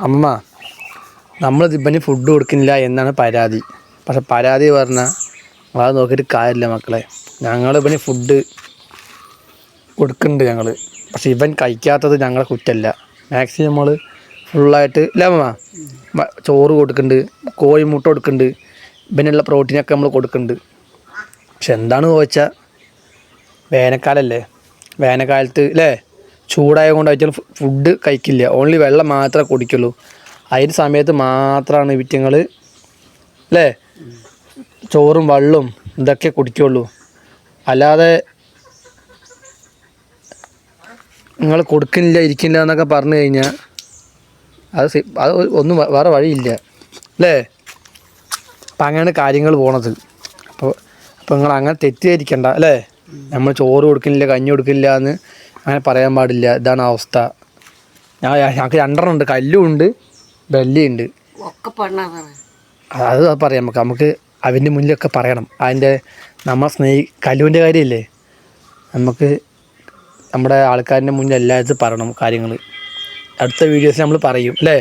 അമ്മ നമ്മൾ ഇവന് ഫുഡ് കൊടുക്കുന്നില്ല എന്നാണ് പരാതി. പക്ഷെ പരാതി പറഞ്ഞാൽ അത് നോക്കിയിട്ട് കാര്യമില്ല മക്കളെ. ഞങ്ങൾ ഇവന് ഫുഡ് കൊടുക്കുന്നുണ്ട് ഞങ്ങൾ. പക്ഷെ ഇവൻ കഴിക്കാത്തത് ഞങ്ങളെ കുറ്റമല്ല. മാക്സിമം നമ്മൾ ഫുള്ളായിട്ട് ഇല്ല അമ്മ ചോറ് കൊടുക്കുന്നുണ്ട്, കോഴിമുട്ട കൊടുക്കുന്നുണ്ട്, ഇവനുള്ള പ്രോട്ടീനൊക്കെ നമ്മൾ കൊടുക്കുന്നുണ്ട്. പക്ഷെ എന്താണ് ചോദിച്ചാൽ വേനൽക്കാലമല്ലേ, വേനൽക്കാലത്ത് അല്ലേ ചൂടായ കൊണ്ട് വെച്ചാൽ ഫുഡ് കഴിക്കില്ല, ഓൺലി വെള്ളം മാത്രമേ കുടിക്കുള്ളൂ. അതിന് സമയത്ത് മാത്രമാണ് വിറ്റങ്ങൾ അല്ലേ ചോറും വെള്ളവും ഇതൊക്കെ കുടിക്കുള്ളൂ. അല്ലാതെ നിങ്ങൾ കൊടുക്കുന്നില്ല ഇരിക്കില്ല എന്നൊക്കെ പറഞ്ഞു കഴിഞ്ഞാൽ അത് ഒന്നും വേറെ വഴിയില്ല അല്ലേ. അപ്പം അങ്ങനെയാണ് കാര്യങ്ങൾ പോണത്. അപ്പോൾ നിങ്ങൾ അങ്ങനെ തെറ്റിദ്ധരിക്കണ്ട അല്ലേ. നമ്മൾ ചോറ് കൊടുക്കുന്നില്ല കഞ്ഞി കൊടുക്കില്ല എന്ന് അങ്ങനെ പറയാൻ പാടില്ല. ഇതാണ് അവസ്ഥ. ഞങ്ങൾക്ക് 2 ഉണ്ട്, കല്ലും ഉണ്ട് ബെല്ലിയുണ്ട്. അത് പറയാം നമുക്ക് അവൻ്റെ മുന്നിലൊക്കെ പറയണം. അതിൻ്റെ നമ്മൾ കല്ലുവിൻ്റെ കാര്യമില്ലേ, നമുക്ക് നമ്മുടെ ആൾക്കാരുടെ മുന്നിൽ എല്ലായിടത്തും പറയണം കാര്യങ്ങൾ. അടുത്ത വീഡിയോസിൽ നമ്മൾ പറയും അല്ലേ,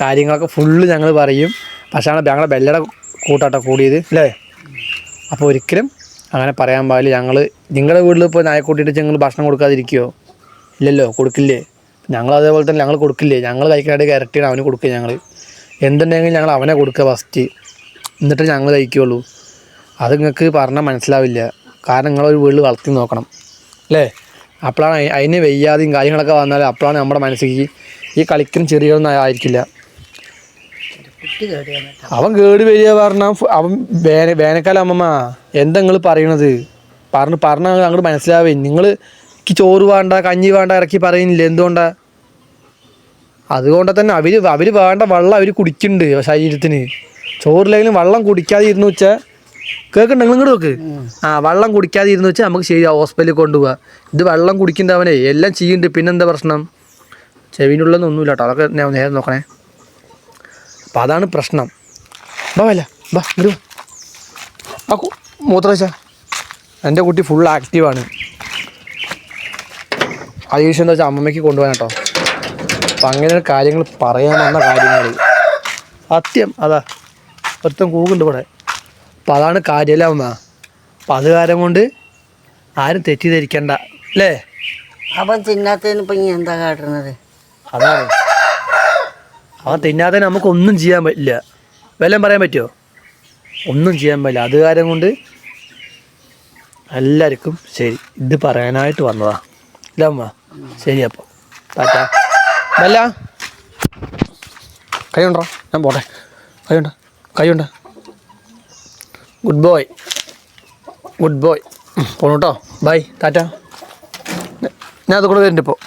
കാര്യങ്ങളൊക്കെ ഫുള്ള് ഞങ്ങൾ പറയും. പക്ഷേ ഞങ്ങളുടെ ബെല്ലയുടെ കൂട്ടാട്ടോ കൂടിയത് അല്ലേ. അപ്പോൾ ഒരിക്കലും അങ്ങനെ പറയാൻ പാടില്ല. നിങ്ങളുടെ വീട്ടിൽ ഇപ്പോൾ നായ കൂട്ടിയിട്ട് ഞങ്ങൾ ഭക്ഷണം കൊടുക്കാതിരിക്കുമോ? ഇല്ലല്ലോ, കൊടുക്കില്ലേ. ഞങ്ങൾ അതേപോലെ തന്നെ ഞങ്ങൾ കൊടുക്കില്ലേ. ഞങ്ങൾ കഴിക്കാനായിട്ട് ഇരട്ടിയാണ് അവന് കൊടുക്കുക. ഞങ്ങൾ എന്തുണ്ടെങ്കിലും ഞങ്ങൾ അവനെ കൊടുക്കുക ഫസ്റ്റ്, എന്നിട്ട് ഞങ്ങൾ കഴിക്കുകയുള്ളൂ. അത് നിങ്ങൾക്ക് പറഞ്ഞാൽ മനസ്സിലാവില്ല. കാരണം നിങ്ങളൊരു വീട്ടിൽ വളർത്തി നോക്കണം അല്ലേ. അപ്പോഴാണ് അതിന് വയ്യാതെയും കാര്യങ്ങളൊക്കെ വന്നാൽ അപ്പോഴാണ് നമ്മുടെ മനസ്സിലേക്ക് ഈ കളിക്കുന്ന ചെറിയൊന്നും ആയിരിക്കില്ല. അവൻ കേട് വരിക പറഞ്ഞാൽ അവൻ വേനൽക്കാലം അമ്മമ്മ എന്താ നിങ്ങൾ പറയണത് പറഞ്ഞാൽ അങ്ങോട്ട് മനസ്സിലാവേ. നിങ്ങൾ എനിക്ക് ചോറ് വേണ്ട കഞ്ഞി വേണ്ട ഇറക്കി പറയുന്നില്ല. എന്തുകൊണ്ടാ? അതുകൊണ്ട് തന്നെ അവർ വേണ്ട വെള്ളം അവർ കുടിക്കുന്നുണ്ട് ശരീരത്തിന്. ചോറില്ലെങ്കിലും വെള്ളം കുടിക്കാതെ ഇരുന്ന് വെച്ചാൽ കേൾക്കണ്ട നിങ്ങൾ ഇങ്ങോട്ട് നോക്ക്. വെള്ളം കുടിക്കാതെ ഇരുന്ന് വെച്ചാൽ നമുക്ക് ശരി ഹോസ്പിറ്റലിൽ കൊണ്ടുപോകാം. ഇത് വെള്ളം കുടിക്കുന്നവനെ എല്ലാം ചെയ്യുന്നുണ്ട്. പിന്നെന്താ പ്രശ്നം? ചെവിൻ്റെ ഉള്ളൊന്നും ഒന്നുമില്ല കേട്ടോ, അതൊക്കെ ഞാൻ നേരെ നോക്കണേ. അപ്പം അതാണ് പ്രശ്നം. വല്ല ഇങ്ങോട്ട് ആ മൂത്രച്ച എൻ്റെ കുട്ടി ഫുൾ ആക്റ്റീവാണ്. അതീശം എന്താ വെച്ചാൽ അമ്മമ്മയ്ക്ക് കൊണ്ടുപോകാൻ കേട്ടോ. അപ്പം അങ്ങനെ കാര്യങ്ങൾ പറയാൻ വന്ന കാര്യങ്ങൾ സത്യം അതാ ഒരുത്തം കൂകുണ്ട് ഇവിടെ. അപ്പം അതാണ് കാര്യമല്ല അമ്മ. അപ്പം അത് കാര്യം കൊണ്ട് ആരും തെറ്റിദ്ധരിക്കണ്ട അല്ലേ. അവൻ തിന്നാത്തതിന് ഇപ്പം ഇനി എന്താ കാട്ടുന്നത്? അതാണ് അവൻ തിന്നാത്തതിന് നമുക്കൊന്നും ചെയ്യാൻ പറ്റില്ല. വല്ലതും പറയാൻ പറ്റുമോ? ഒന്നും ചെയ്യാൻ പറ്റില്ല. അത് കാര്യം കൊണ്ട് എല്ലാവർക്കും ശരി, ഇത് പറയാനായിട്ട് വന്നതാ ഇല്ല അമ്മ. ശരി അപ്പോൾ ടാറ്റാ. അല്ല കൈയുണ്ടോ? ഞാൻ പോട്ടെ. കൈയുണ്ട. ഗുഡ് ബോയ് പോണു കേട്ടോ. ബൈ ടാറ്റ. ഞാൻ അത് കൂടെ വരുന്നുണ്ട് ഇപ്പോൾ.